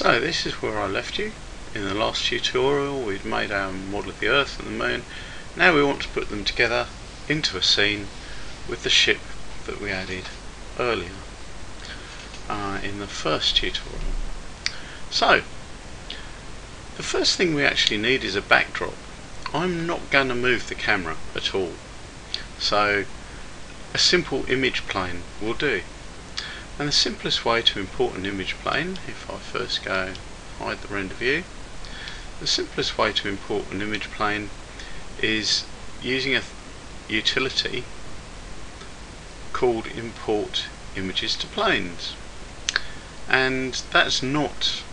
So this is where I left you. In the last tutorial we'd made our model of the Earth and the Moon. Now we want to put them together into a scene with the ship that we added earlier in the first tutorial. So the first thing we actually need is a backdrop. I'm not going to move the camera at all, so a simple image plane will do. And the simplest way to import an image plane, if I first go hide the render view, the simplest way to import an image plane is using a utility called import images to planes, and that's not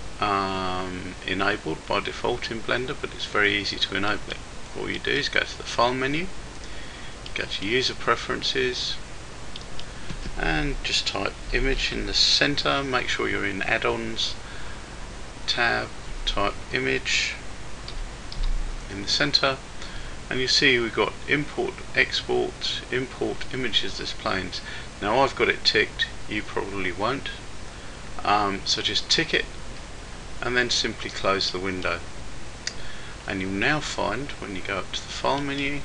enabled by default in Blender, but it's very easy to enable it. All you do is go to the file menu, go to user preferences, and just type image in the center. Make sure you're in add-ons tab, type image in the center, and you see we've got import, export, import images as planes. Now I've got it ticked, you probably won't, so just tick it and then simply close the window, and you'll now find when you go up to the file menu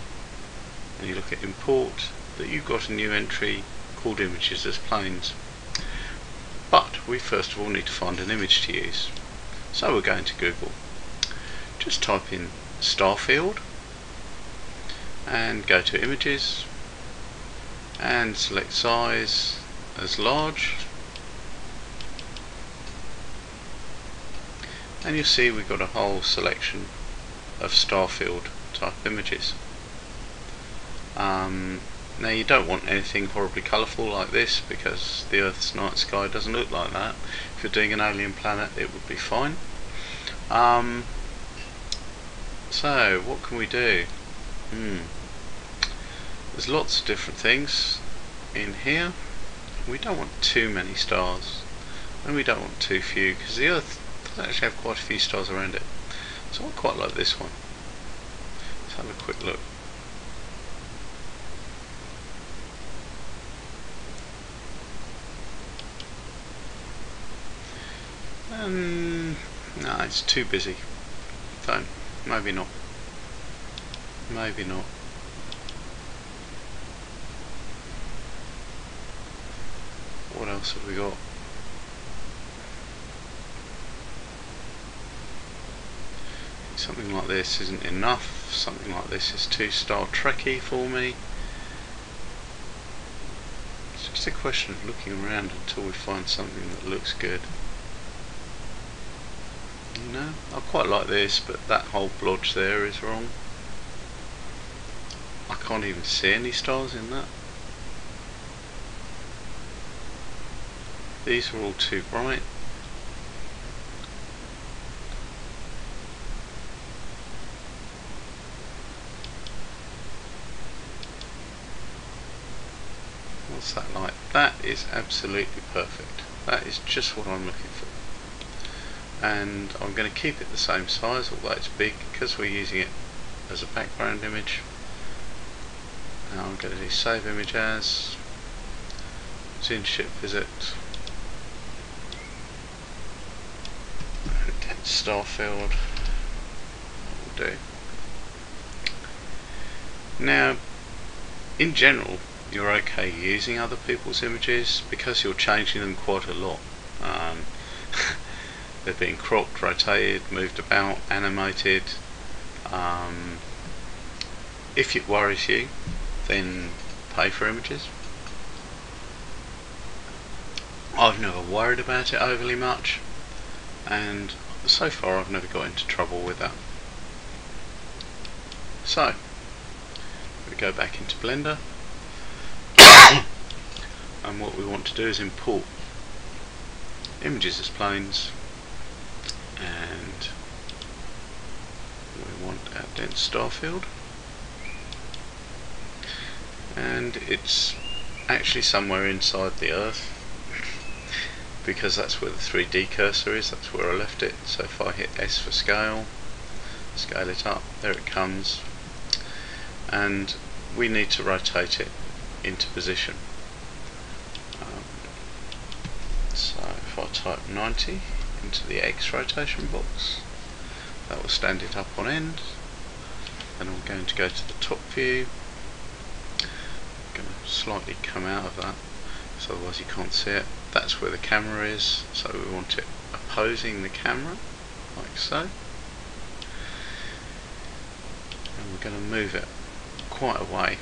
and you look at import that you've got a new entry called images as planes. But we first of all need to find an image to use, so we're going to Google. Just type in Starfield and go to images and select size as large, and you'll see we've got a whole selection of Starfield type images. Now you don't want anything horribly colourful like this, because the Earth's night sky doesn't look like that. If you're doing an alien planet it would be fine. So what can we do? There's lots of different things in here. We don't want too many stars and we don't want too few, because the Earth does actually have quite a few stars around it. So I quite like this one. Let's have a quick look. No, it's too busy. So maybe not. Maybe not. What else have we got? Something like this isn't enough. Something like this is too Star Trek-y for me. It's just a question of looking around until we find something that looks good. You know, I quite like this, but that whole blotch there is wrong. I can't even see any stars in that. These are all too bright. What's that like? That is absolutely perfect. That is just what I'm looking for. And I'm going to keep it the same size, although it's big, because we're using it as a background image. Now I'm going to do save image as. It's in ship visit. Starfield will do. Now, in general, you're okay using other people's images because you're changing them quite a lot. They're being cropped, rotated, moved about, animated. If it worries you, then pay for images. I've never worried about it overly much, and so far I've never got into trouble with that. So we go back into Blender, and what we want to do is import images as planes, and we want our dense Starfield, and it's actually somewhere inside the Earth, because that's where the 3D cursor is. That's where I left it. So if I hit S for scale, scale it up, there it comes, and we need to rotate it into position. So if I type 90 into the X rotation box. That will stand it up on end. Then I'm going to go to the top view. I'm going to slightly come out of that, so otherwise you can't see it. That's where the camera is, so we want it opposing the camera, like so. And we're going to move it quite a way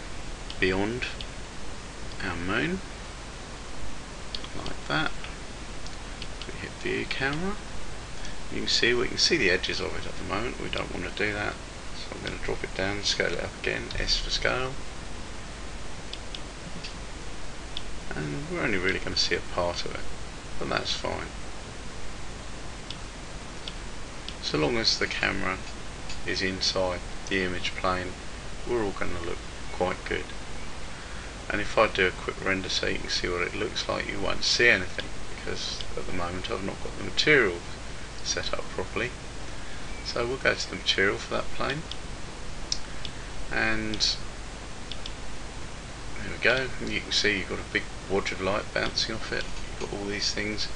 beyond our moon, like that. We hit view camera. You can see, we can see the edges of it at the moment. We don't want to do that, so I'm going to drop it down, scale it up again, S for scale. And we're only really going to see a part of it, but that's fine. So long as the camera is inside the image plane, we're all going to look quite good. And if I do a quick render so you can see what it looks like, you won't see anything, because at the moment I've not got the material set up properly. So we'll go to the material for that plane, and there we go. And you can see you've got a big wodge of light bouncing off it. You've got all these things.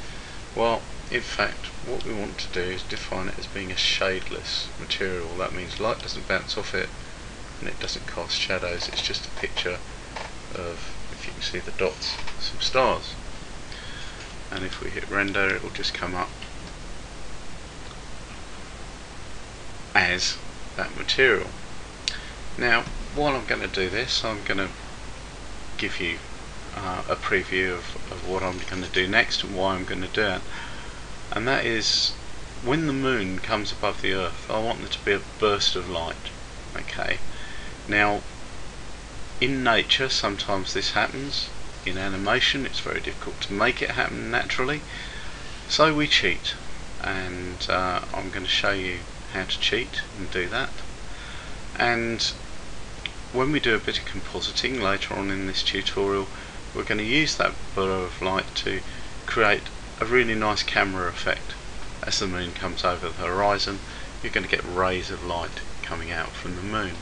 Well, in fact, what we want to do is define it as being a shadeless material. That means light doesn't bounce off it and it doesn't cast shadows. It's just a picture of, if you can see the dots, some stars. And if we hit render, it will just come up as that material. Now, while I'm going to do this, I'm going to give you a preview of what I'm going to do next and why I'm going to do it. And that is, when the moon comes above the Earth, I want there to be a burst of light. Okay. Now, in nature, sometimes this happens. In animation, it's very difficult to make it happen naturally. So we cheat, and I'm going to show you how to cheat and do that. And when we do a bit of compositing later on in this tutorial, we're going to use that blur of light to create a really nice camera effect. As the moon comes over the horizon, you're going to get rays of light coming out from the moon.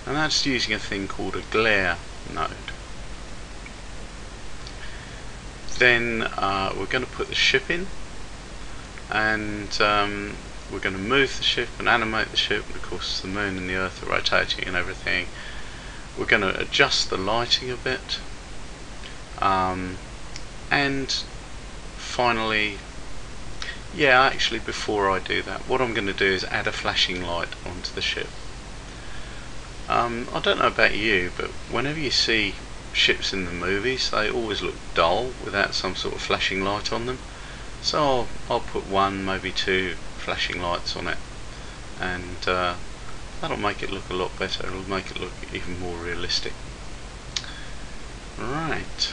And that's using a thing called a glare node. Then we're going to put the ship in, and we're going to move the ship and animate the ship. And of course the moon and the Earth are rotating and everything. We're going to adjust the lighting a bit, and finally, actually before I do that, what I'm going to do is add a flashing light onto the ship. I don't know about you, but whenever you see ships in the movies, they always look dull without some sort of flashing light on them. So I'll put one, maybe two flashing lights on it, and that'll make it look a lot better. It'll make it look even more realistic. Right.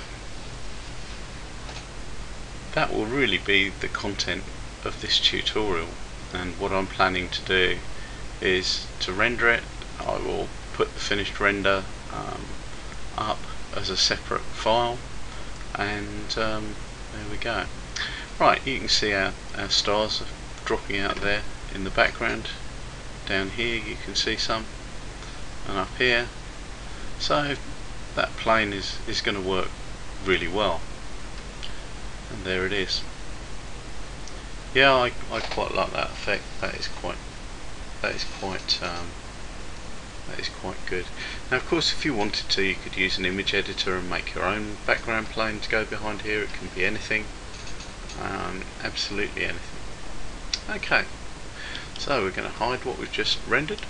That will really be the content of this tutorial, and what I'm planning to do is to render it. I will put the finished render up as a separate file, and there we go. Right, you can see our stars dropping out there in the background. Down here you can see some, and up here. So that plane is going to work really well, and there it is. Yeah, I quite like that effect. That is quite good. Now, of course, if you wanted to, you could use an image editor and make your own background plane to go behind here. It can be anything, absolutely anything. Okay, so we're going to hide what we've just rendered,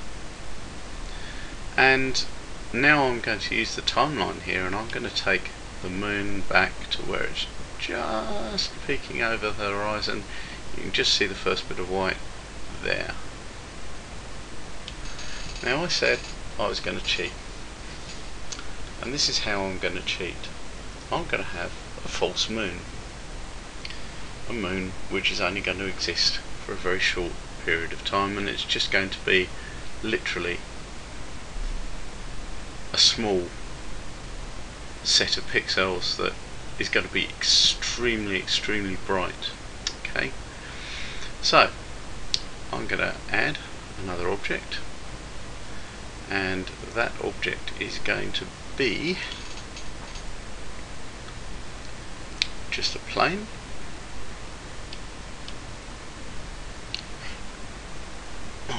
and now I'm going to use the timeline here, and I'm going to take the moon back to where it's just peeking over the horizon. You can just see the first bit of white there. Now, I said I was going to cheat, and this is how I'm going to cheat. I'm going to have a false moon, a moon which is only going to exist for a very short period of time, and it's just going to be literally a small set of pixels that is going to be extremely bright. Okay, so I'm going to add another object, and that object is going to be just a plane,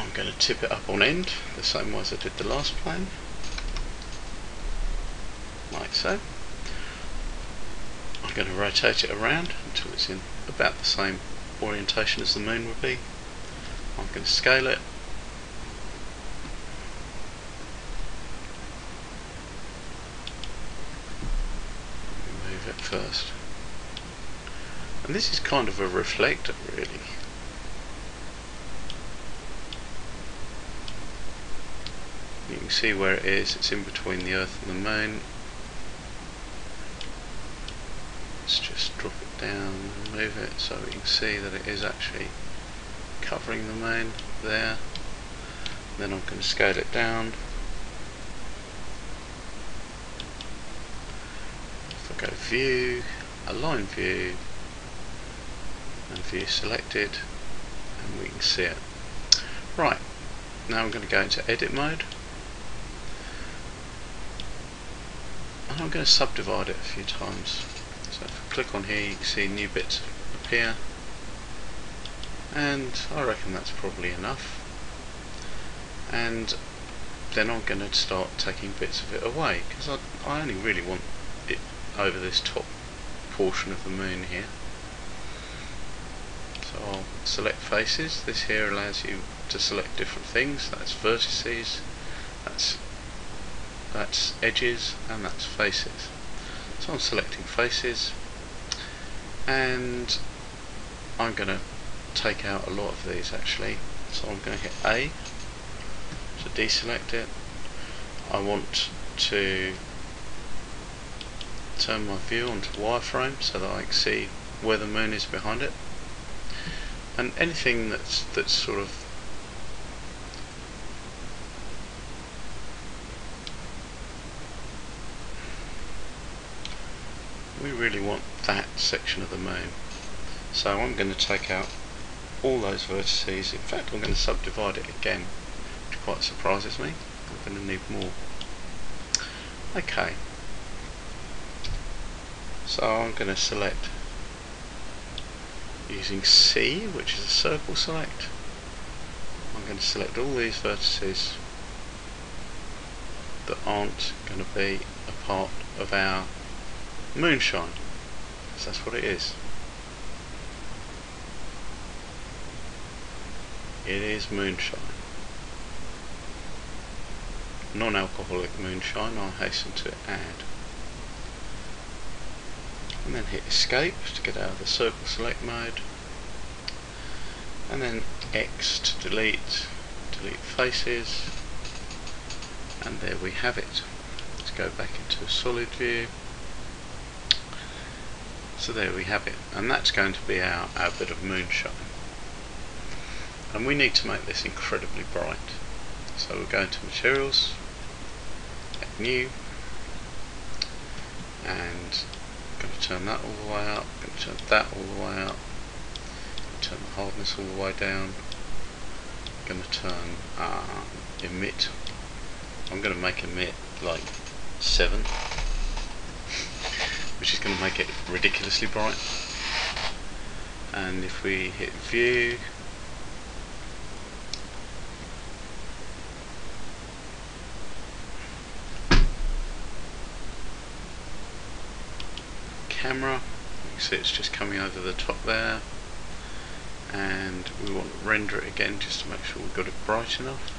I'm going to tip it up on end the same way as I did the last plane, like so. I'm going to rotate it around until it's in about the same orientation as the moon would be. I'm going to scale it. Move it first. And this is kind of a reflector, really. You can see where it is. It's in between the Earth and the moon. Let's just drop it down and move it so we can see that it is actually covering the moon there. Then I'm going to scale it down. If I go view, align view, and view selected, and we can see it. Right, now I'm going to go into edit mode, and I'm going to subdivide it a few times. So if I click on here, you can see new bits appear, and I reckon that's probably enough. And then I'm going to start taking bits of it away, because I only really want it over this top portion of the moon here. So I'll select faces. This here allows you to select different things. That's vertices, that's edges, and that's faces. So I'm selecting faces, and I'm going to take out a lot of these actually. So I'm going to hit A to deselect it. I want to turn my view onto wireframe so that I can see where the moon is behind it. And anything that's sort of we really want that section of the moon. So I'm going to take out all those vertices. In fact, I'm going to subdivide it again, which quite surprises me. I'm going to need more. Okay. So I'm going to select using C, which is a circle select. I'm going to select all these vertices that aren't going to be a part of our moonshine, because that's what it is. It is moonshine. Non-alcoholic moonshine, I hasten to add. And then hit escape to get out of the circle select mode, and then X to delete faces, and there we have it. Let's go back into a solid view. So there we have it, and that's going to be our bit of moonshine. And we need to make this incredibly bright. So we'll go into materials, add new, and I'm going to turn that all the way up, I'm going to turn that all the way up, turn the hardness all the way down, I'm going to turn emit, I'm going to make emit like 7, which is going to make it ridiculously bright. And if we hit view, camera, you can see it's just coming over the top there, and we want to render it again just to make sure we've got it bright enough.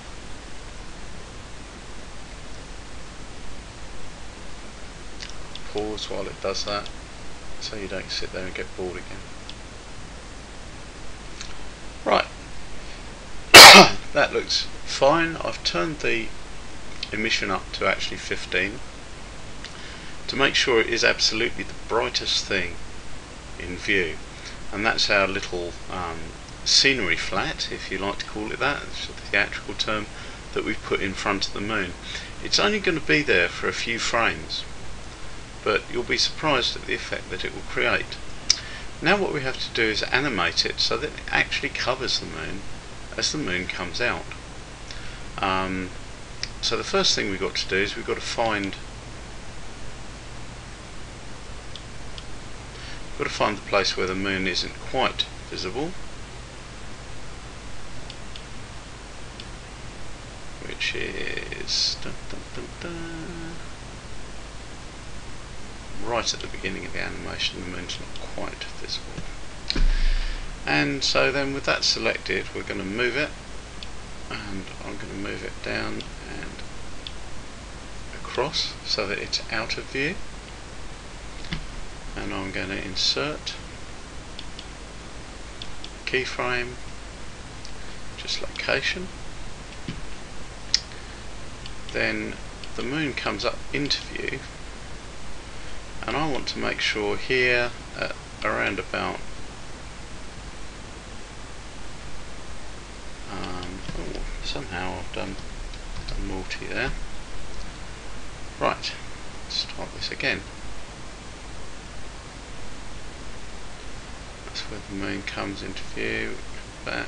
Pause while it does that, so you don't sit there and get bored again. Right, that looks fine. I've turned the emission up to actually 15 to make sure it is absolutely the brightest thing in view, and that's our little scenery flat, if you like to call it that. It's a theatrical term that we've put in front of the moon. It's only going to be there for a few frames, but you'll be surprised at the effect that it will create. Now what we have to do is animate it so that it actually covers the moon as the moon comes out. So the first thing we've got to do is we've got to find the place where the moon isn't quite visible. which is right at the beginning of the animation. The moon's not quite visible. And so then with that selected, we're going to move it, and I'm going to move it down and across so that it's out of view, and I'm going to insert keyframe, just location. Then the moon comes up into view, and I want to make sure here at around about somehow I've done naughty there. Right, start this again. That's where the moon comes into view, back.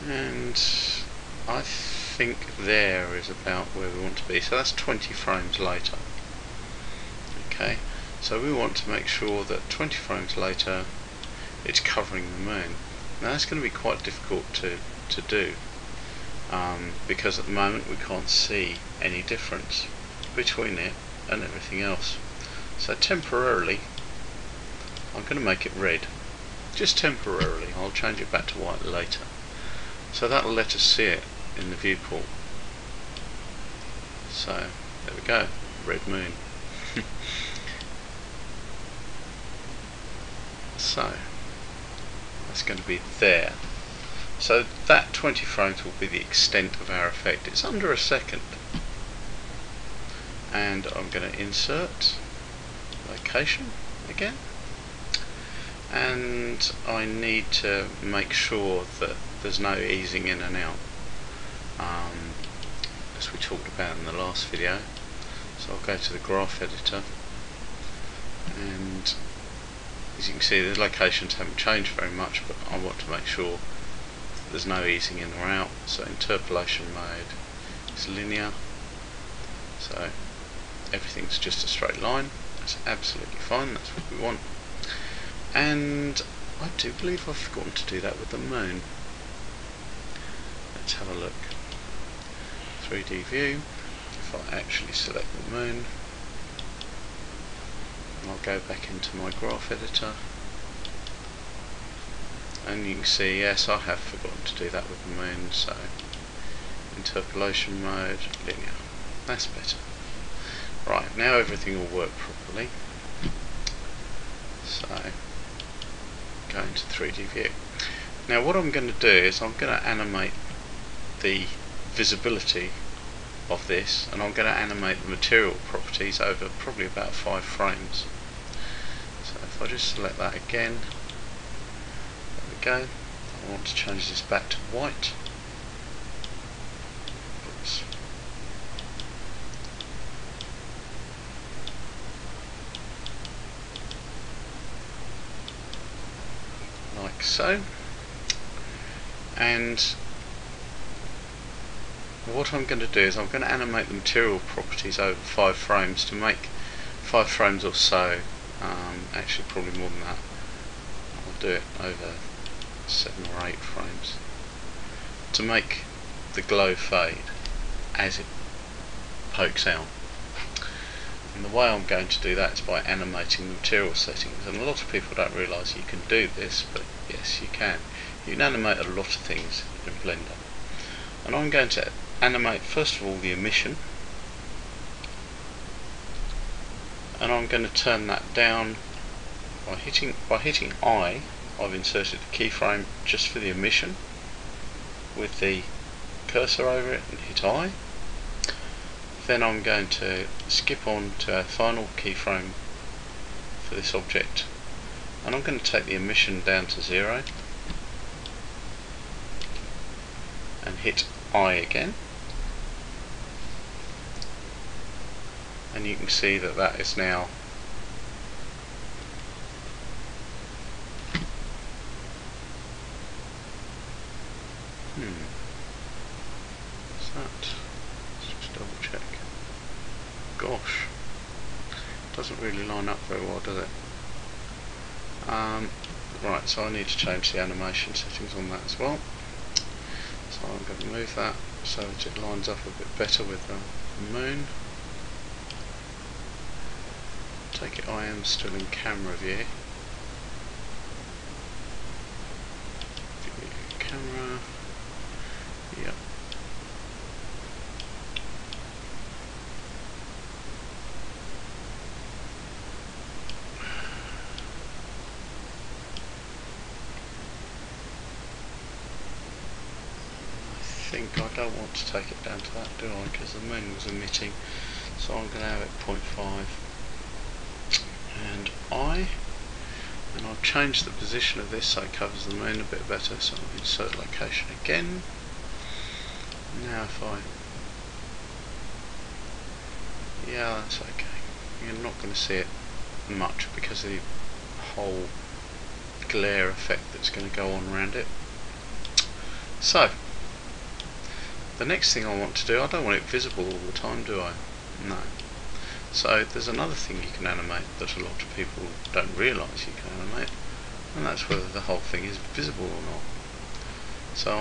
And I think there is about where we want to be. So that's 20 frames later. Okay, so we want to make sure that 20 frames later it's covering the moon. Now that's going to be quite difficult to do because at the moment we can't see any difference between it and everything else. So temporarily I'm going to make it red, just temporarily. I'll change it back to white later. So that'll let us see it in the viewport. So there we go, red moon. So that's going to be there. So that 20 frames will be the extent of our effect. It's under a second. And I'm going to insert location again. And I need to make sure that there's no easing in and out, as we talked about in the last video. So I'll go to the graph editor, and as you can see the locations haven't changed very much, but I want to make sure that there's no easing in or out. So interpolation mode is linear, so everything's just a straight line. That's absolutely fine, that's what we want. And I do believe I've forgotten to do that with the moon. Let's have a look. 3D view. If I actually select the moon, I'll go back into my graph editor, and you can see, yes, I have forgotten to do that with the moon. So interpolation mode, linear. That's better. Right, now everything will work properly. So go into 3D view. Now what I'm going to do is I'm going to animate the visibility of this, and I'm going to animate the material properties over probably about 5 frames. So if I just select that again, there we go. I want to change this back to white. Oops. Like so. And what I'm going to do is I'm going to animate the material properties over 5 frames to make 5 frames or so, actually probably more than that. I'll do it over 7 or 8 frames to make the glow fade as it pokes out. And the way I'm going to do that is by animating the material settings, and a lot of people don't realise you can do this, but yes, you can. You can animate a lot of things in Blender. And I'm going to animate first of all the emission, and I'm going to turn that down by hitting I. I've inserted a keyframe just for the emission with the cursor over it, and hit I. Then I'm going to skip on to our final keyframe for this object, and I'm going to take the emission down to 0 and hit I again, and you can see that that is now what's that? Let's just double check. Gosh, doesn't really line up very well, does it? Right, so I need to change the animation settings on that as well. So I'm going to move that so that it lines up a bit better with the moon. Take it I am still in camera view. Camera, yep. I don't want to take it down to that, do I? Because the moon was emitting, so I'm going to have it 0.5 and I'll change the position of this so it covers the moon a bit better. So I'll insert location again. Now if yeah, that's okay. You're not going to see it much because of the whole glare effect that's going to go on around it. So the next thing I want to do, I don't want it visible all the time, do I? No. So there's another thing you can animate that a lot of people don't realise you can animate, and that's whether the whole thing is visible or not. So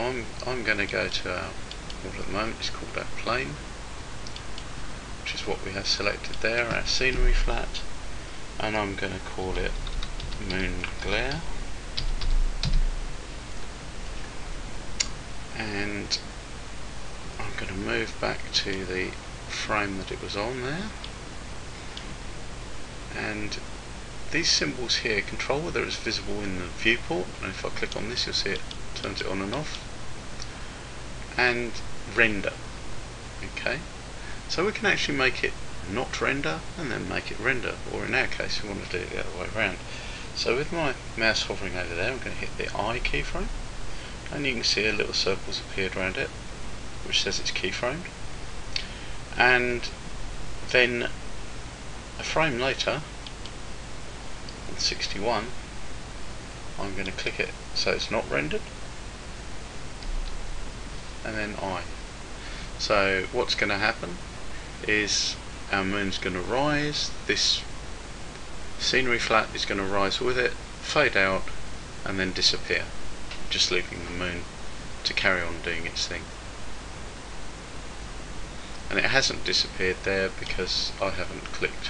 I'm going to go to our, what at the moment is called our plane, which is what we have selected there, our scenery flat, and I'm going to call it moon glare. And I'm going to move back to the frame that it was on there, and these symbols here control whether it's visible in the viewport, and if I click on this you'll see it turns it on and off, and render. Okay, so we can actually make it not render and then make it render, or in our case we want to do it the other way around. So with my mouse hovering over there I'm going to hit the I keyframe, and you can see a little circle's appeared around it which says it's keyframed, and then a frame later on 61 I'm going to click it so it's not rendered, and then I. So what's going to happen is our moon's going to rise, this scenery flat is going to rise with it, fade out and then disappear, just leaving the moon to carry on doing its thing. And it hasn't disappeared there because I haven't clicked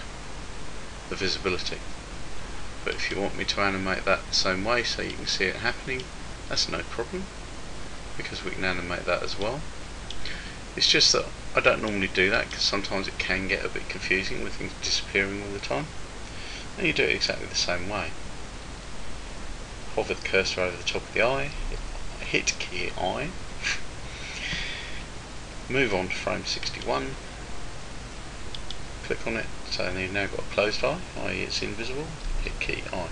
the visibility. But if you want me to animate that the same way so you can see it happening, that's no problem, because we can animate that as well. It's just that I don't normally do that because sometimes it can get a bit confusing with things disappearing all the time, and you do it exactly the same way. Hover the cursor over the top of the eye, hit key I, move on to frame 61, click on it, so you've now got a closed eye, i.e. it's invisible, hit key I.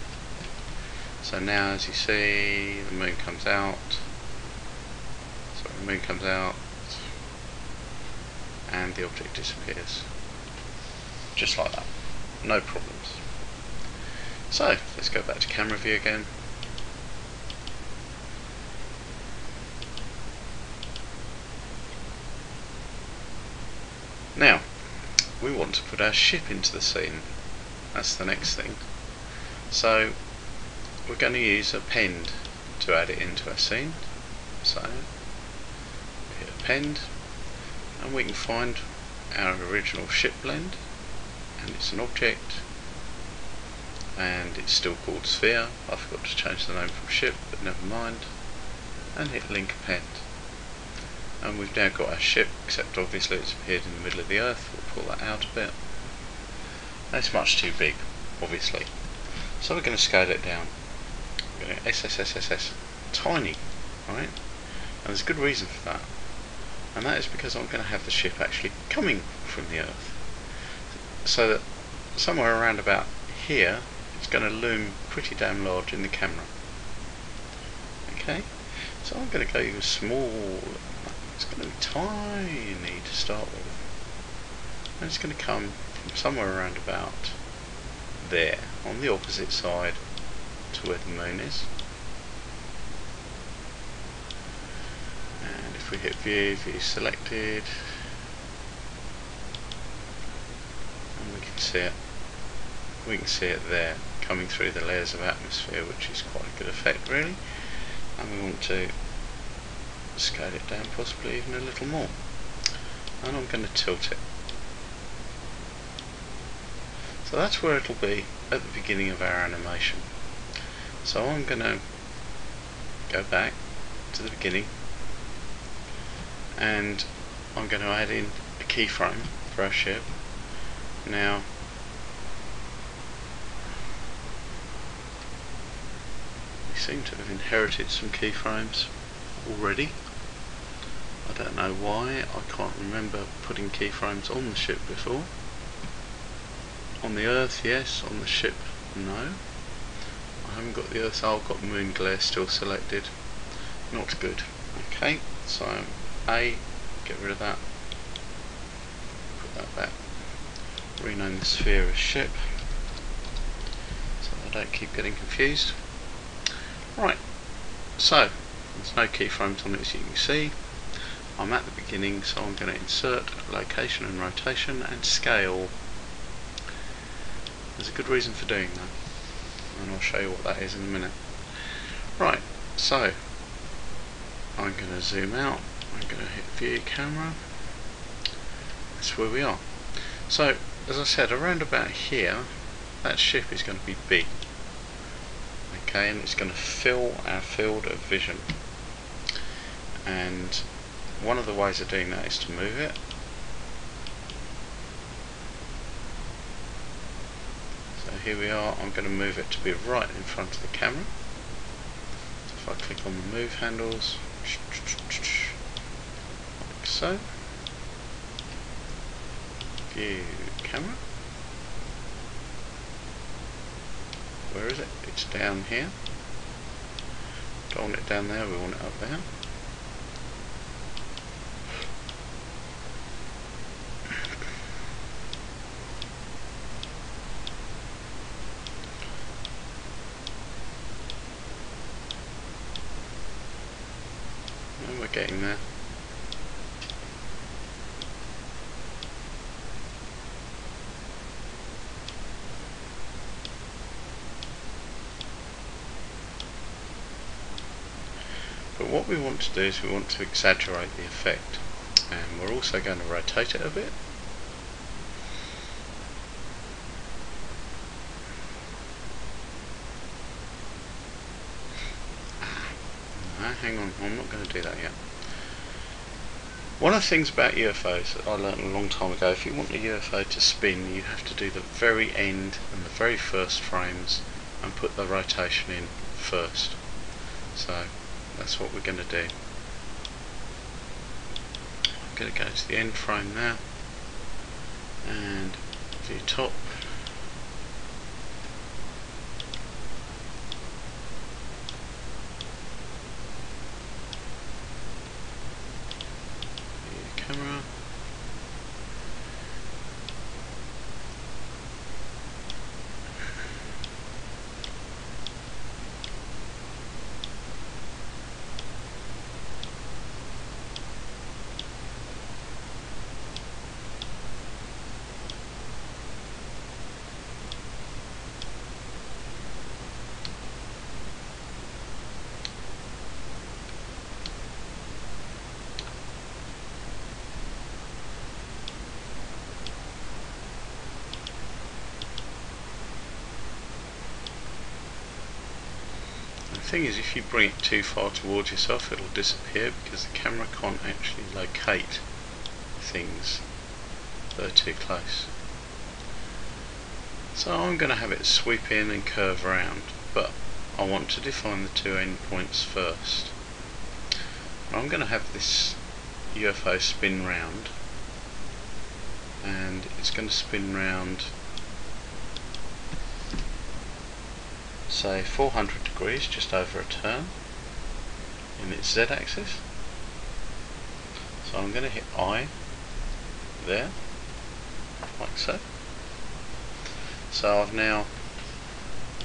So now as you see the moon comes out, and the object disappears. Just like that, no problems. So let's go back to camera view again. Now, we want to put our ship into the scene. That's the next thing. So, we're going to use append to add it into our scene. So, we hit append, and we can find our original ship blend, and it's an object, and it's still called sphere. I forgot to change the name from ship, but never mind. And hit link append. And we've now got our ship, except obviously it's appeared in the middle of the earth. We'll pull that out a bit. That's much too big, obviously. So we're going to scale it down. We're going to SSSSS, tiny, right? And there's a good reason for that. And that is because I'm going to have the ship actually coming from the earth. So that somewhere around about here, it's going to loom pretty damn large in the camera. Okay? So I'm going to go small. It's going to be tiny to start with, and it's going to come from somewhere around about there, on the opposite side to where the moon is. And if we hit view, view selected, and we can see it there coming through the layers of atmosphere, which is quite a good effect really, and we want to scale it down possibly even a little more, and I'm going to tilt it. So that's where it'll be at the beginning of our animation. So I'm going to go back to the beginning, and I'm going to add in a keyframe for our ship. Now we seem to have inherited some keyframes already. I don't know why, I can't remember putting keyframes on the ship before. On the Earth, yes. On the ship, no. I haven't got the Earth. I've got moon glare still selected. Not good. Okay, so A, get rid of that. Put that back. Rename the sphere as ship, so I don't keep getting confused. Right, so there's no keyframes on it, as you can see. I'm at the beginning, so I'm going to insert location and rotation and scale. There's a good reason for doing that, and I'll show you what that is in a minute. Right, so I'm going to zoom out, I'm going to hit view camera. That's where we are. So as I said, around about here that ship is going to be big, okay, and it's going to fill our field of vision, and one of the ways of doing that is to move it. So here we are, I'm going to move it to be right in front of the camera. So if I click on the move handles, like so, view camera, where is it? It's down here. Don't want it down there, we want it up there. And we're getting there. But what we want to do is we want to exaggerate the effect, and we're also going to rotate it a bit. No, hang on, I'm not going to do that yet. One of the things about UFOs that I learned a long time ago, if you want a UFO to spin, you have to do the very end and the very first frames and put the rotation in first. So that's what we're going to do. I'm going to go to the end frame now and view top. View camera. The thing is, if you bring it too far towards yourself, it'll disappear because the camera can't actually locate things that are too close. So I'm going to have it sweep in and curve around, but I want to define the two endpoints first. I'm going to have this UFO spin round, and it's going to spin round, say 400 degrees, just over a turn in its z-axis. So I'm going to hit I there, like so. So I've now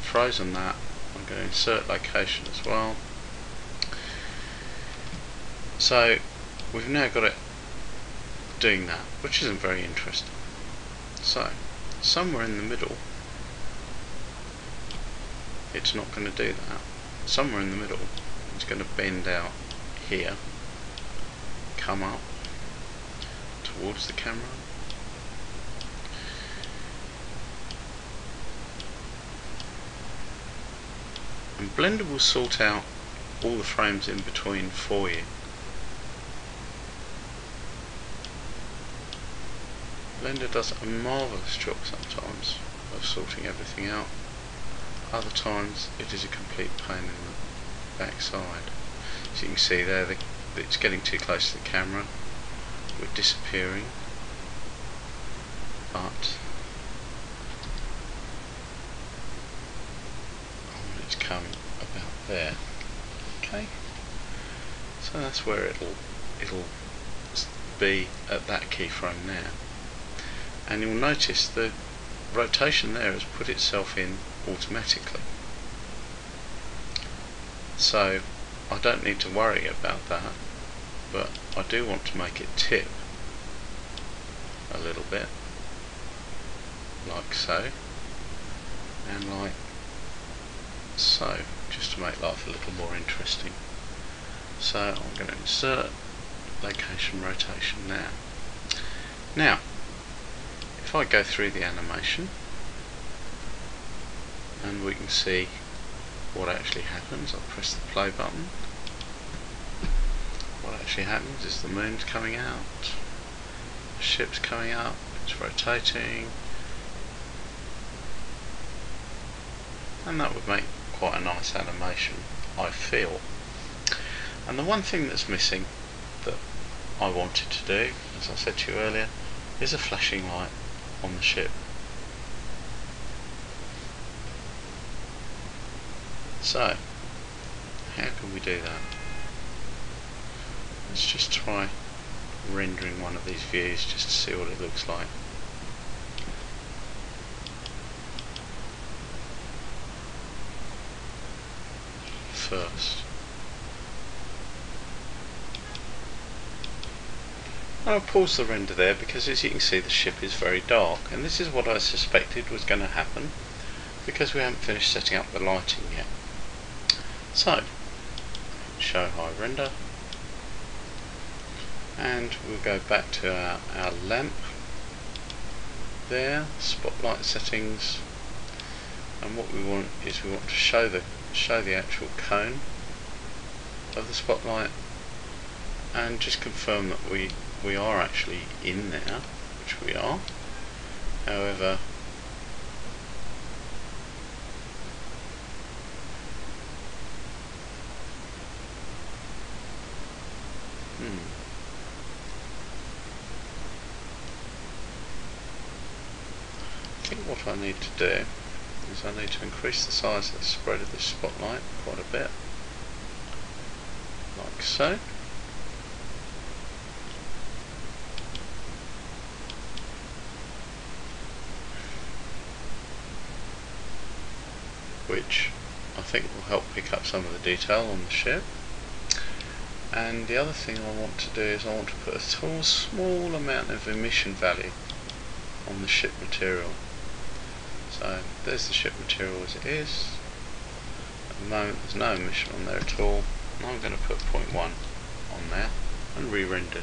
frozen that. I'm going to insert location as well. So we've now got it doing that, which isn't very interesting. So somewhere in the middle it's not going to do that. Somewhere in the middle it's going to bend out here, come up towards the camera, and Blender will sort out all the frames in between for you. Blender does a marvellous job sometimes of sorting everything out. Other times it is a complete pain in the backside. As you can see there, it's getting too close to the camera. We're disappearing, but it's come about there. Okay, so that's where it'll be at that keyframe there. And you'll notice the rotation there has put itself in automatically, so I don't need to worry about that, but I do want to make it tip a little bit, like so, and like so, just to make life a little more interesting. So I'm going to insert location rotation now. Now if I go through the animation, and we can see what actually happens. I'll press the play button. What actually happens is the moon's coming out, the ship's coming up, it's rotating, and that would make quite a nice animation, I feel. And the one thing that's missing that I wanted to do, as I said to you earlier, is a flashing light on the ship. So, how can we do that? Let's just try rendering one of these views just to see what it looks like. First, I'll pause the render there because, as you can see, the ship is very dark, and this is what I suspected was going to happen because we haven't finished setting up the lighting yet. So, show high render, and we'll go back to our lamp there, spotlight settings, and what we want is we want to show the actual cone of the spotlight, and just confirm that we are actually in there, which we are. However, I think what I need to do is I need to increase the size of the spread of this spotlight quite a bit, like so. Which I think will help pick up some of the detail on the ship. And the other thing I want to do is I want to put a small amount of emission value on the ship material. So there's the ship material as it is. At the moment there's no emission on there at all. And I'm going to put 0.1 on there and re-render.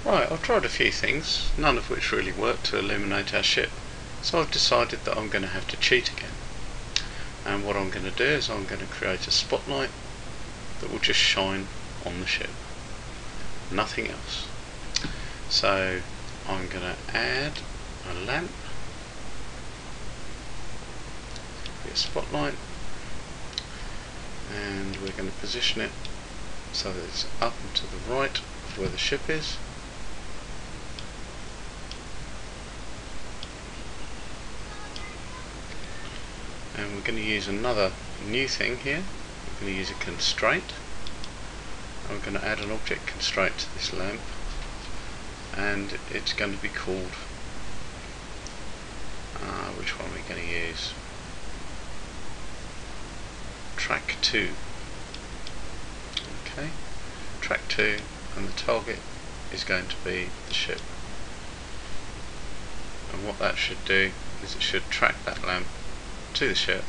Right, I've tried a few things, none of which really work to illuminate our ship, so I've decided that I'm going to have to cheat again. And what I'm going to do is I'm going to create a spotlight that will just shine on the ship, nothing else. So I'm going to add a lamp, a spotlight, and we're going to position it so that it's up and to the right of where the ship is. And we're going to use another new thing here. We're going to use a constraint, and we're going to add an object constraint to this lamp, and it's going to be called, which one are we going to use? Track 2. Okay, track 2, and the target is going to be the ship. And what that should do is it should track that lamp to the ship,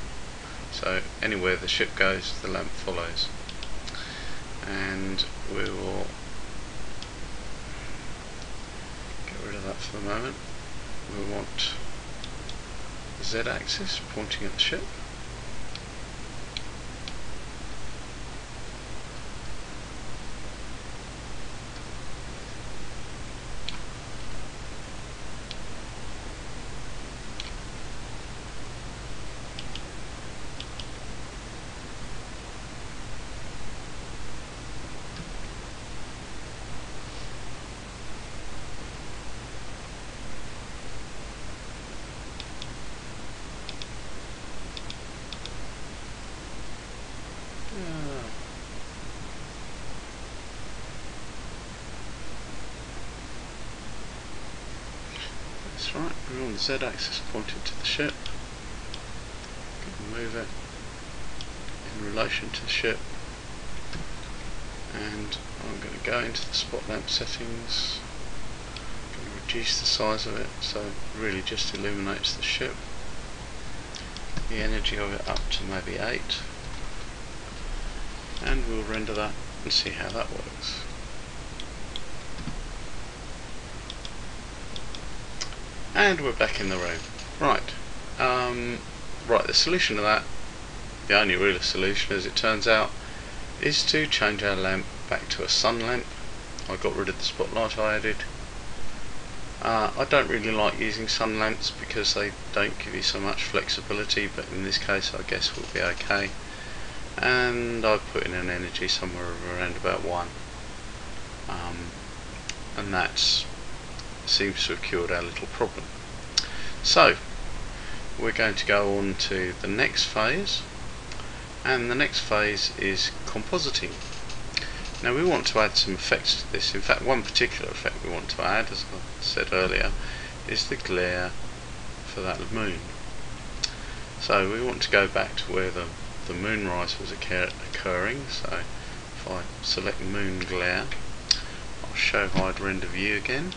so anywhere the ship goes the lamp follows. And we will get rid of that for the moment. We want the Z axis pointing at the ship. That's right, we're on the Z axis pointing to the ship. Move it in relation to the ship, and I'm going to go into the spot lamp settings. I'm going to reduce the size of it so it really just illuminates the ship. The energy of it up to maybe 8, and we'll render that and see how that works. And we're back in the room. Right, the solution to that, the only real solution as it turns out, is to change our lamp back to a sun lamp. I got rid of the spotlight I added. I don't really like using sun lamps because they don't give you so much flexibility, but in this case I guess we'll be okay. And I've put in an energy somewhere around about 1, and that seems to have cured our little problem. So we're going to go on to the next phase, and the next phase is compositing. Now we want to add some effects to this. In fact, one particular effect we want to add, as I said earlier, is the glare for that moon. So we want to go back to where the moonrise was occurring. So if I select moon glare, I'll show hide render view again,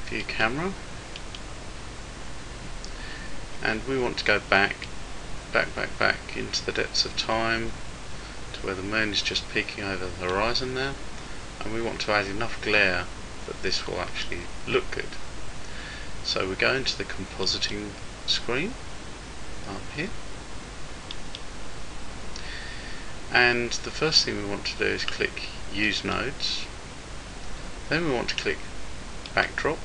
view camera, and we want to go back into the depths of time to where the moon is just peeking over the horizon now, and we want to add enough glare that this will actually look good. So we go into the compositing screen up here, and the first thing we want to do is click use nodes. Then we want to click backdrop.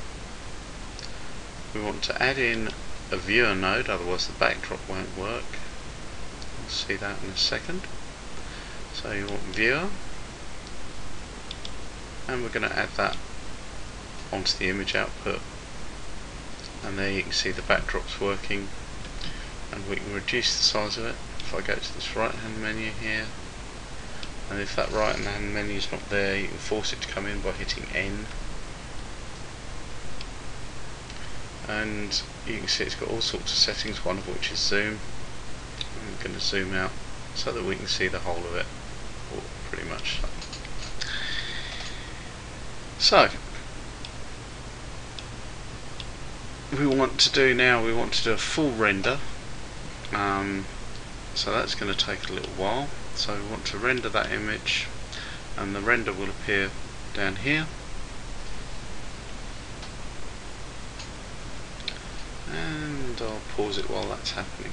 We want to add in a viewer node, otherwise the backdrop won't work. We'll see that in a second. So you want viewer, and we're going to add that onto the image output, and there you can see the backdrop's working, and we can reduce the size of it. If I go to this right hand menu here, and if that right hand menu is not there, you can force it to come in by hitting N, and you can see it's got all sorts of settings, one of which is zoom. I'm going to zoom out so that we can see the whole of it, or pretty much so. We want to do a full render, so that's going to take a little while. So we want to render that image, and the render will appear down here, and I'll pause it while that's happening.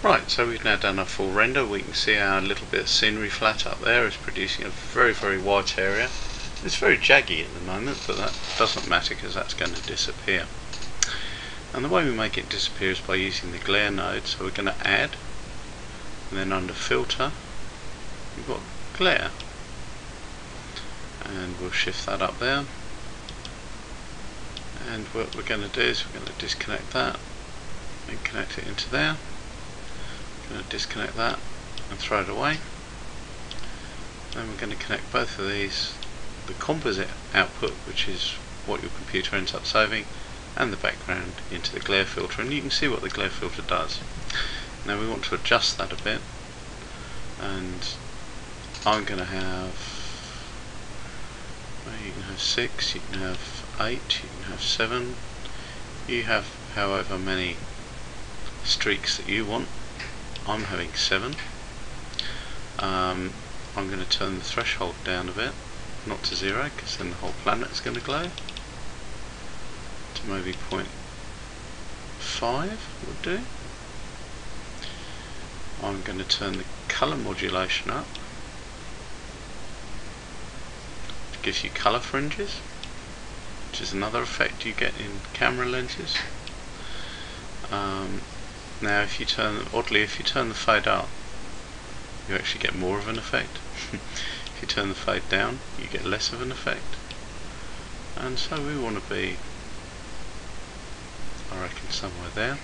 Right, so we've now done a full render. We can see our little bit of scenery flat up there is producing a very, very white area. It's very jaggy at the moment, but that doesn't matter because that's going to disappear. And the way we make it disappear is by using the glare node. So we're going to add, and then under filter we've got glare, and we'll shift that up there. And what we're going to do is we're going to disconnect that and connect it into there. We're going to disconnect that and throw it away. Then we're going to connect both of these, the composite output, which is what your computer ends up saving, and the background into the glare filter, and you can see what the glare filter does. Now we want to adjust that a bit, and I'm going to have, well, you can have 6, you can have 8, you can have 7, you have however many streaks that you want. I'm having 7. I'm going to turn the threshold down a bit, not to 0 because then the whole planet's going to glow, to maybe 0.5 would do. I'm going to turn the colour modulation up. It gives you colour fringes, which is another effect you get in camera lenses. Now if you turn, oddly, if you turn the fade up, you actually get more of an effect. If you turn the fade down, you get less of an effect. And so we want to be, I reckon, somewhere there.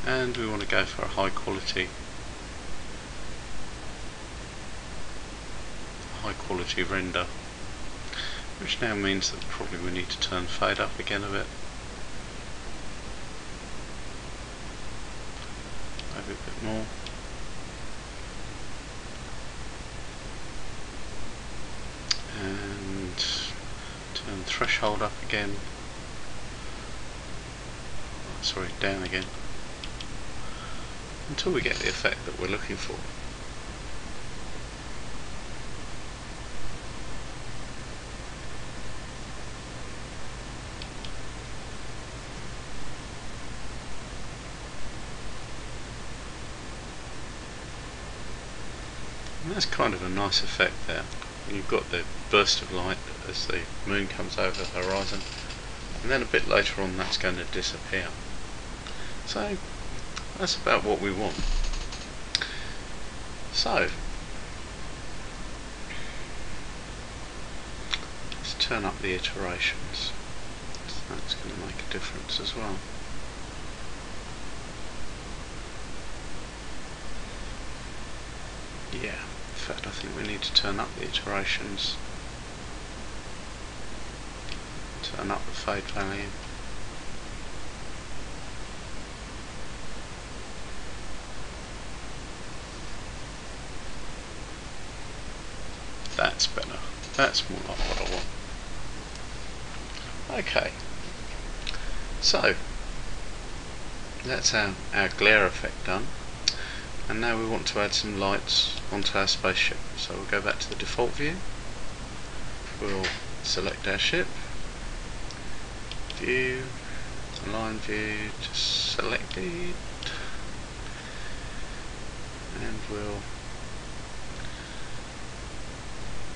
And we want to go for a high quality render, which now means that probably we need to turn fade up again a bit, maybe a bit more, and turn the threshold up again, sorry, down again, until we get the effect that we're looking for. And that's kind of a nice effect there. You've got the burst of light as the moon comes over the horizon, and then a bit later on that's going to disappear. So that's about what we want. So let's turn up the iterations. So that's going to make a difference as well. Yeah, in fact I think we need to turn up the iterations, turn up the fade value. That's better, that's more like what I want. Okay, so that's our glare effect done. And now we want to add some lights onto our spaceship. So we'll go back to the default view, we'll select our ship, view, align view, just select it, and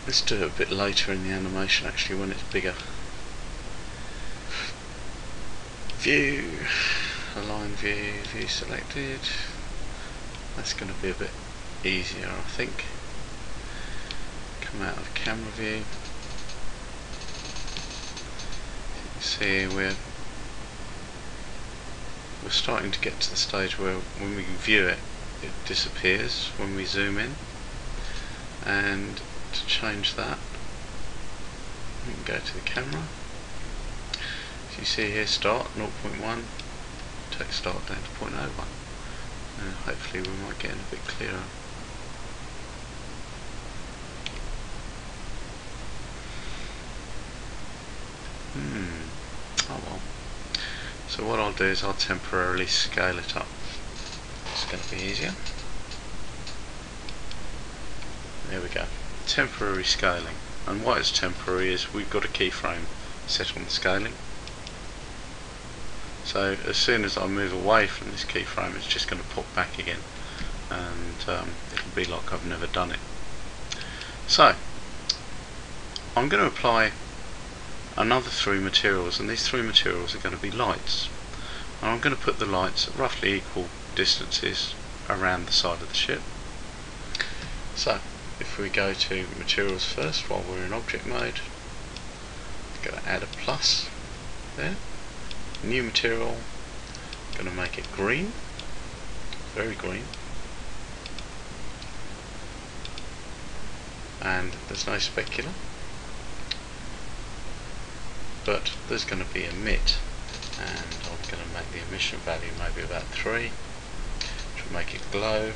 let's do it a bit later in the animation actually, when it's bigger. View, align view, view selected. That's going to be a bit easier, I think. Come out of camera view. You can see we're starting to get to the stage where when we view it, it disappears when we zoom in. And to change that, we can go to the camera. As you see here, start 0.1, take start down to 0.01. And hopefully we might get in a bit clearer. Oh well. So what I'll do is I'll temporarily scale it up. It's going to be easier. There we go. Temporary scaling. And why it's temporary is we've got a keyframe set on the scaling. So as soon as I move away from this keyframe, it's just going to pop back again, and it'll be like I've never done it. So I'm going to apply another 3 materials, and these 3 materials are going to be lights. And I'm going to put the lights at roughly equal distances around the side of the ship. So if we go to materials first while we're in object mode, I'm going to add a plus there. New material, going to make it green, very green, and there's no specular, but there's going to be emit, and I'm going to make the emission value maybe about 3, which will make it glow,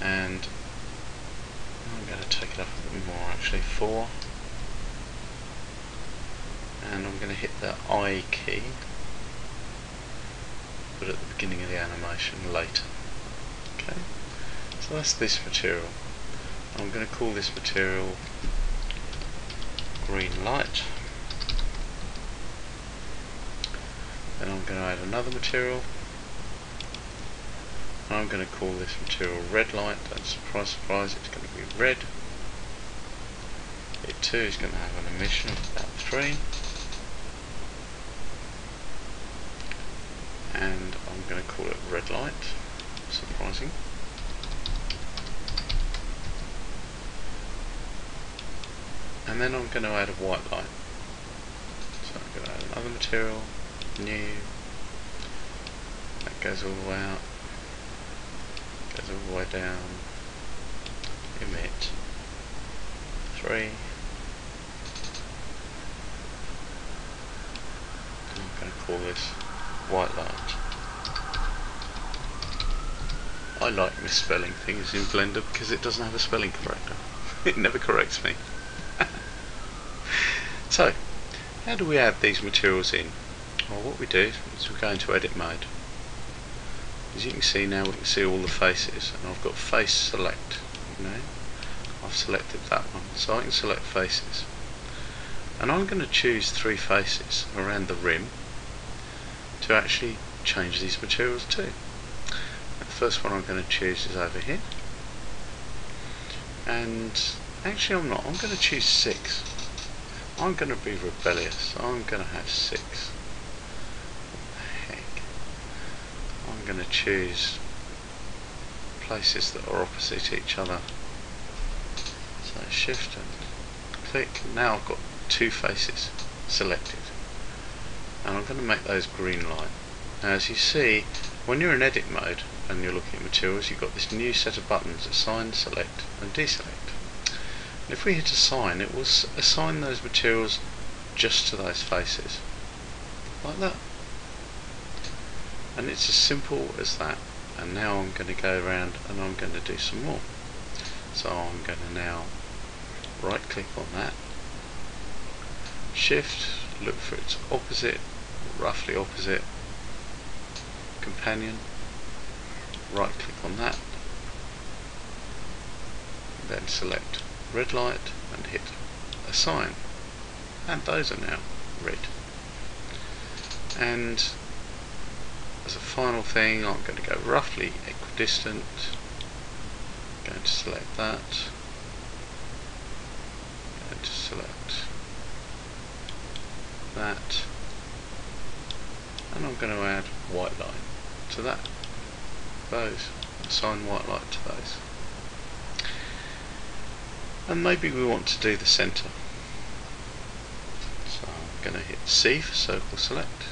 and I'm going to take it up a bit more actually, 4, and I'm going to hit the I key, but at the beginning of the animation later. Okay, so that's this material. I'm going to call this material green light. Then I'm going to add another material, and I'm going to call this material red light, and surprise surprise, it's going to be red. It too is going to have an emission of about 3, and I'm going to call it red light, surprising. And then I'm going to add a white light. So I'm going to add another material, new, that goes all the way out, goes all the way down, emit, 3, and I'm going to call this white light. I like misspelling things in Blender because it doesn't have a spelling corrector. It never corrects me. So, how do we add these materials in? Well, what we do is we go into edit mode. As you can see now, we can see all the faces, and I've got face select. I've selected that one, so I can select faces. And I'm going to choose 3 faces around the rim to actually change these materials to. The first one I'm going to choose is over here, and actually I'm not, I'm going to choose 6. I'm going to be rebellious, I'm going to have 6. What the heck? I'm going to choose places that are opposite each other. So shift and click, now I've got 2 faces selected, and I'm going to make those green light. Now as you see, when you're in edit mode and you're looking at materials, you've got this new set of buttons: assign, select and deselect. And if we hit assign, it will assign those materials just to those faces, like that. And it's as simple as that. And now I'm going to go around and I'm going to do some more. So I'm going to now right click on that, shift, look for its opposite, roughly opposite companion, right click on that, then select red light and hit assign, and those are now red. And as a final thing, I'm going to go roughly equidistant, going to select that, going to select that, and I'm going to add white light to that, those, assign white light to those. And maybe we want to do the centre, so I'm going to hit C for circle select,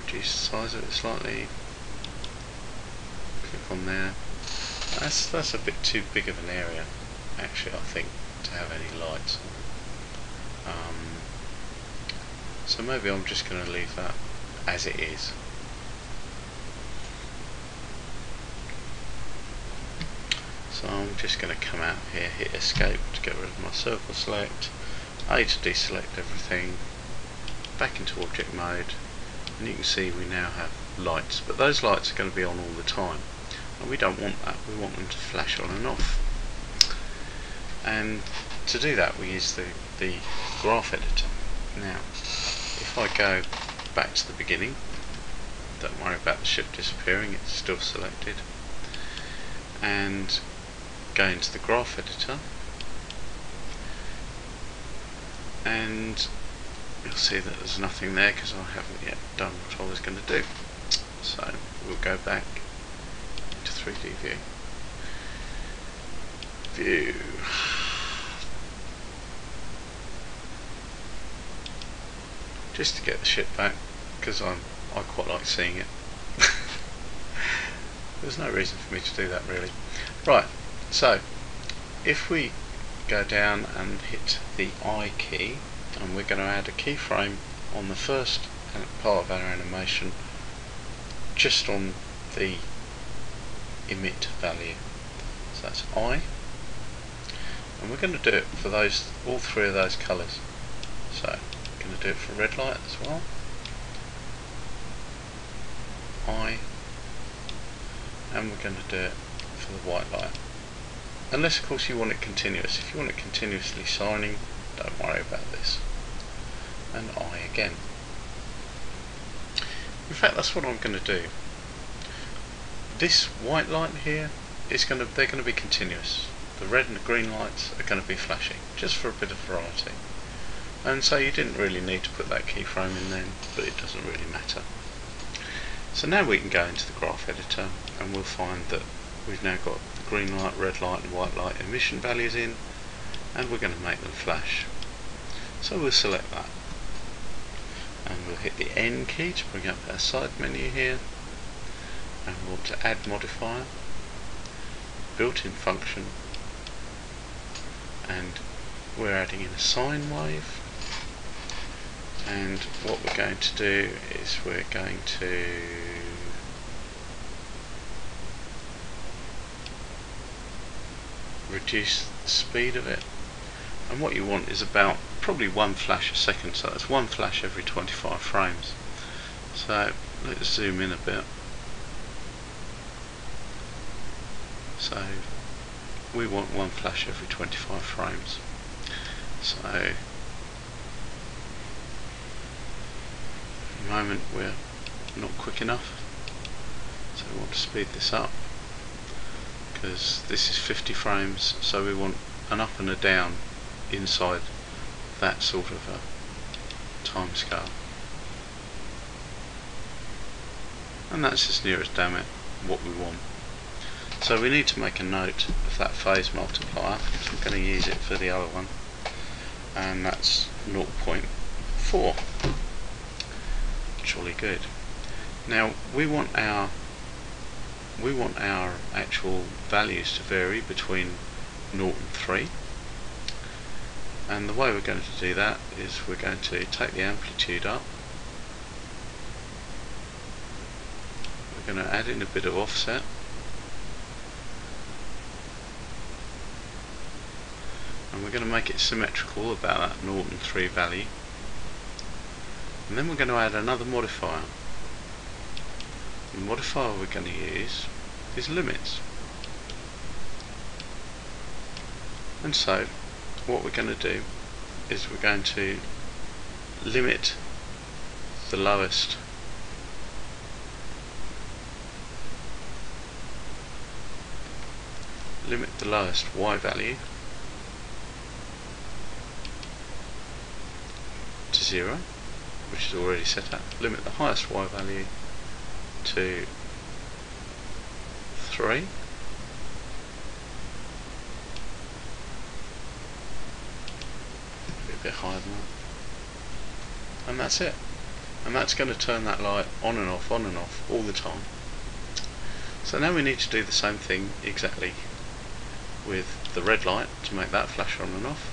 reduce the size of it slightly, click on there. That's a bit too big of an area actually, I think, to have any lights on. So maybe I'm just going to leave that as it is. So I'm just going to come out here, hit escape to get rid of my circle select, A to deselect everything, back into object mode, and you can see we now have lights, but those lights are going to be on all the time, and we don't want that, we want them to flash on and off. And to do that we use the graph editor. Now if I go back to the beginning, don't worry about the ship disappearing, it's still selected, and go into the graph editor, and you'll see that there's nothing there because I haven't yet done what I was going to do. So we'll go back into 3D view. Just to get the ship back, because I quite like seeing it. There's no reason for me to do that really. Right, so if we go down and hit the I key, and we're going to add a keyframe on the first part of our animation, just on the emit value. So that's I, and we're going to do it for those, all three of those colours. So we're going to do it for red light as well, I, and we're going to do it for the white light. Unless of course you want it continuous. If you want it continuously shining, don't worry about this. And I again. In fact, that's what I'm going to do. This white light here is they're going to be continuous. The red and the green lights are going to be flashing, just for a bit of variety. And so you didn't really need to put that keyframe in then, but it doesn't really matter. So now we can go into the graph editor and we'll find that we've now got the green light, red light and white light emission values in, and we're going to make them flash. So we'll select that. And we'll hit the N key to bring up our side menu here, and we want to add modifier, built-in function, and we're adding in a sine wave. And what we're going to do is we're going to reduce the speed of it, and what you want is about probably one flash a second, so that's one flash every 25 frames. So let's zoom in a bit. So we want one flash every 25 frames. So at the moment we're not quick enough, so we want to speed this up, because this is 50 frames, so we want an up and a down inside that sort of a time scale. And that's as near as damn it what we want. So we need to make a note of that phase multiplier, so we're going to use it for the other one, and that's 0.4. Jolly good. Now we want our actual values to vary between 0 and 3, and the way we're going to do that is we're going to take the amplitude up, we're going to add in a bit of offset, and we're going to make it symmetrical about that 0 and 3 value, and then we're going to add another modifier. The modifier we're going to use is limits. And so what we're going to do is we're going to limit the lowest y value to 0, which is already set up. Limit the highest y value to 3, a bit higher than that, and that's it. And that's going to turn that light on and off all the time. So now we need to do the same thing exactly with the red light to make that flash on and off.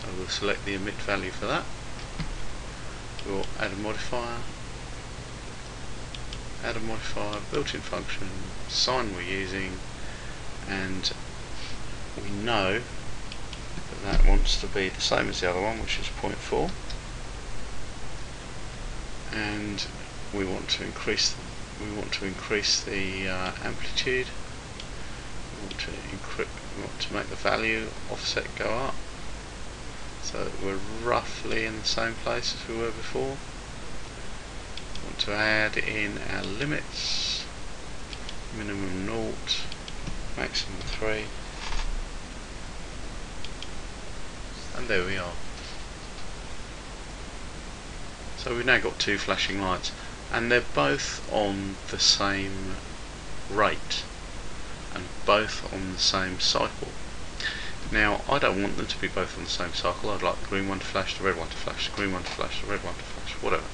So we'll select the emit value for that. We'll add a modifier, built-in function, sine we're using, and we know that wants to be the same as the other one, which is 0.4, and we want to increase the amplitude. We want to make the value offset go up, so that we're roughly in the same place as we were before. We want to add in our limits, minimum 0, maximum 3, and there we are. So we've now got two flashing lights, and they're both on the same rate and both on the same cycle. Now I don't want them to be both on the same cycle. I'd like the green one to flash, the red one to flash, the green one to flash, the red one to flash, whatever.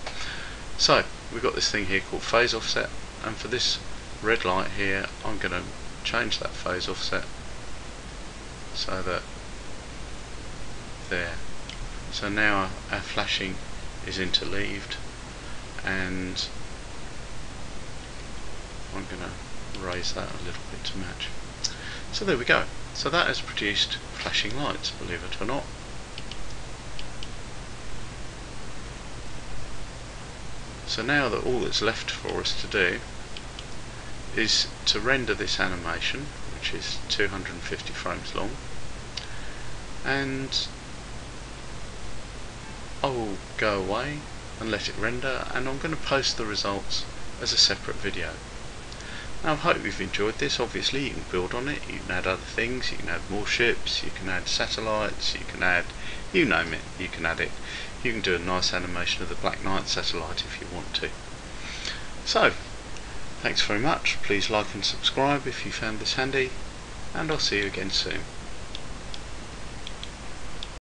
So we've got this thing here called phase offset, and for this red light here I'm going to change that phase offset so that there. So now our flashing is interleaved, and I'm going to raise that a little bit to match. So there we go. So that has produced flashing lights, believe it or not. So now that all that's left for us to do is to render this animation, which is 250 frames long, and I will go away and let it render, and I'm going to post the results as a separate video. Now I hope you've enjoyed this. Obviously you can build on it, you can add other things, you can add more ships, you can add satellites, you can add, you name it, you can add it. You can do a nice animation of the Black Knight satellite if you want to. So, thanks very much. Please like and subscribe if you found this handy, and I'll see you again soon.